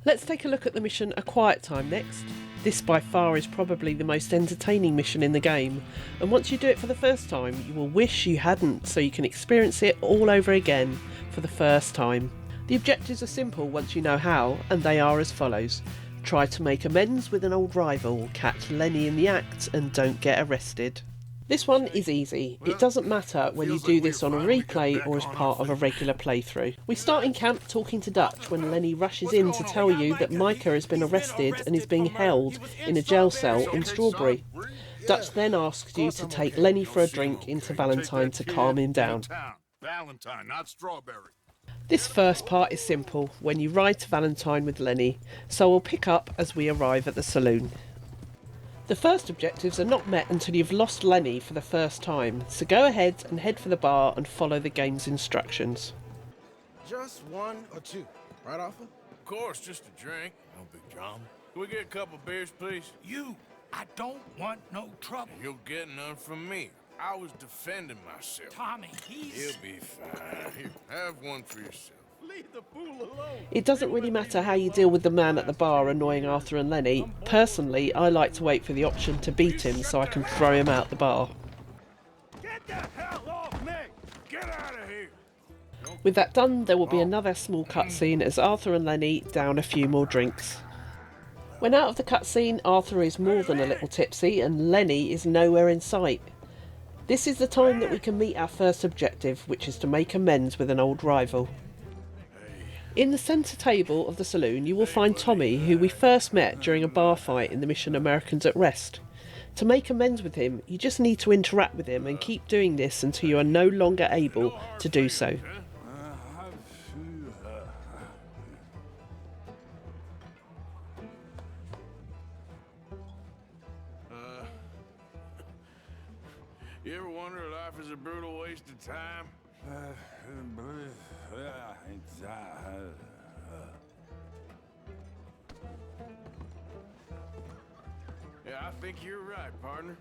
Let's take a look at the mission A Quiet Time next. This by far is probably the most entertaining mission in the game, and once you do it for the first time, you will wish you hadn't, so you can experience it all over again for the first time. The objectives are simple once you know how, and they are as follows. Try to make amends with an old rival, catch Lenny in the act, and don't get arrested. This one is easy. It doesn't matter whether you do this on a replay or as part of a regular playthrough. We start in camp talking to Dutch when Lenny rushes in to tell you that Micah has been arrested and is being held in a jail cell in Strawberry. Dutch then asks you to take Lenny for a drink into Valentine to calm him down. Valentine, not Strawberry. This first part is simple when you ride to Valentine with Lenny, so we'll pick up as we arrive at the saloon. The first objectives are not met until you've lost Lenny for the first time, so go ahead and head for the bar and follow the game's instructions. Just one or two, right, Arthur? Of course, just a drink. No big drama. Can we get a couple beers, please? I don't want no trouble. You'll get none from me. I was defending myself. Tommy, he's... He'll be fine. Here, have one for yourself. Leave the fool alone. It doesn't really matter how you deal with the man at the bar annoying Arthur and Lenny. Personally, I like to wait for the option to beat him so I can throw him out the bar. Get the hell off me! Get out of here! With that done, there will be another small cutscene as Arthur and Lenny down a few more drinks. When out of the cutscene, Arthur is more than a little tipsy and Lenny is nowhere in sight. This is the time that we can meet our first objective, which is to make amends with an old rival. In the centre table of the saloon you will find Tommy, who we first met during a bar fight in the mission Americans at Rest. To make amends with him, you just need to interact with him and keep doing this until you are no longer able to do so. You ever wonder if life is a brutal waste of time? Yeah, I think you're right, partner.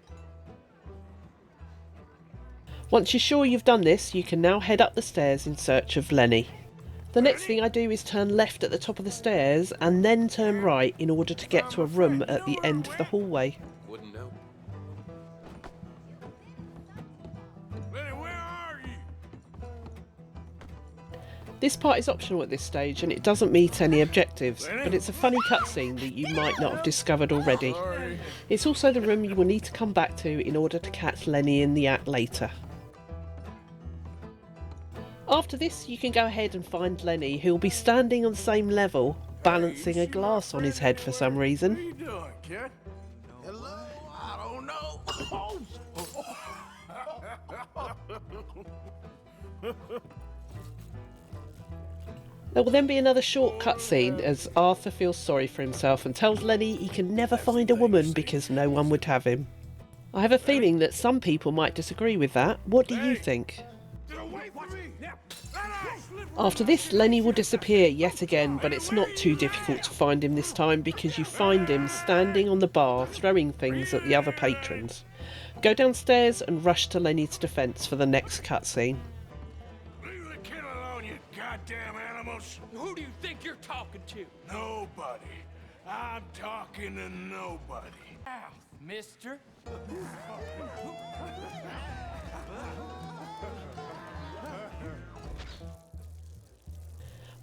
Once you're sure you've done this, you can now head up the stairs in search of Lenny. The next thing I do is turn left at the top of the stairs and then turn right in order to get to a room at the end of the hallway. Wouldn't know. Lenny, where are you? This part is optional at this stage and it doesn't meet any objectives, but it's a funny cutscene that you might not have discovered already. It's also the room you will need to come back to in order to catch Lenny in the act later. After this, you can go ahead and find Lenny, who will be standing on the same level, balancing a glass on his head for some reason. What are you doing, kid? Hello? I don't know. There will then be another short cutscene as Arthur feels sorry for himself and tells Lenny he can never find a woman because no one would have him. I have a feeling that some people might disagree with that. What do you think? After this, Lenny will disappear yet again, but it's not too difficult to find him this time because you find him standing on the bar throwing things at the other patrons. Go downstairs and rush to Lenny's defence for the next cutscene. Leave the kid alone, you goddamn animals! Who do you think you're talking to? Nobody. I'm talking to nobody. Mouth, mister.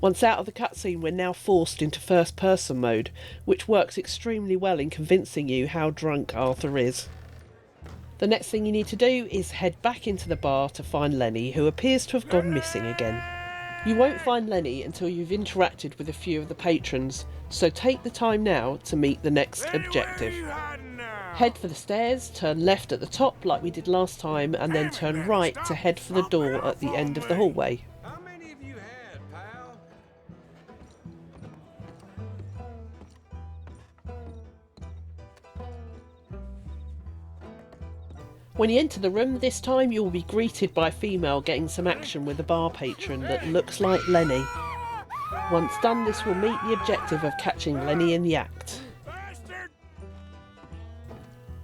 Once out of the cutscene, we're now forced into first-person mode, which works extremely well in convincing you how drunk Arthur is. The next thing you need to do is head back into the bar to find Lenny, who appears to have gone missing again. You won't find Lenny until you've interacted with a few of the patrons, so take the time now to meet the next objective. Head for the stairs, turn left at the top like we did last time, and then turn right to head for the door at the end of the hallway. How many of you had, pal? When you enter the room, this time you will be greeted by a female getting some action with a bar patron that looks like Lenny. Once done, this will meet the objective of catching Lenny in the act.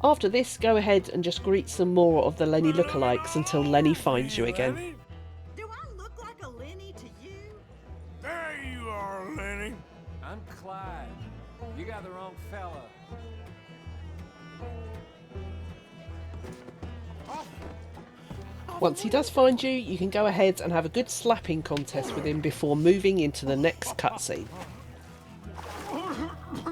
After this, go ahead and just greet some more of the Lenny lookalikes until Lenny finds you again. Do I look like a Lenny to you? There you are, Lenny. I'm Clyde. side. You got the wrong fella. Once he does find you, you can go ahead and have a good slapping contest with him before moving into the next cutscene.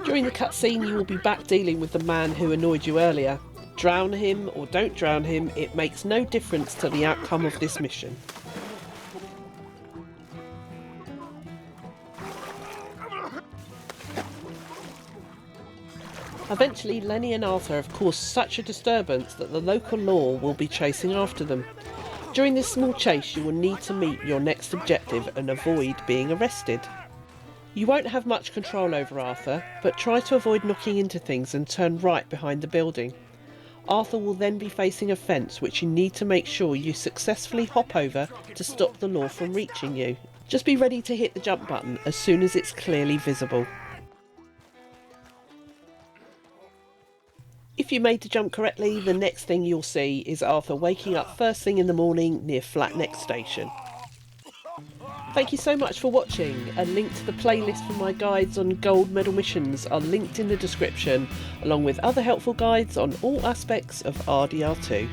During the cutscene, you will be back dealing with the man who annoyed you earlier. Drown him or don't drown him, it makes no difference to the outcome of this mission. Eventually, Lenny and Arthur have caused such a disturbance that the local law will be chasing after them. During this small chase, you will need to meet your next objective and avoid being arrested. You won't have much control over Arthur, but try to avoid knocking into things and turn right behind the building. Arthur will then be facing a fence which you need to make sure you successfully hop over to stop the law from reaching you. Just be ready to hit the jump button as soon as it's clearly visible. If you made the jump correctly, the next thing you'll see is Arthur waking up first thing in the morning near Flatneck Station. Thank you so much for watching. A link to the playlist for my guides on gold medal missions are linked in the description, along with other helpful guides on all aspects of RDR2.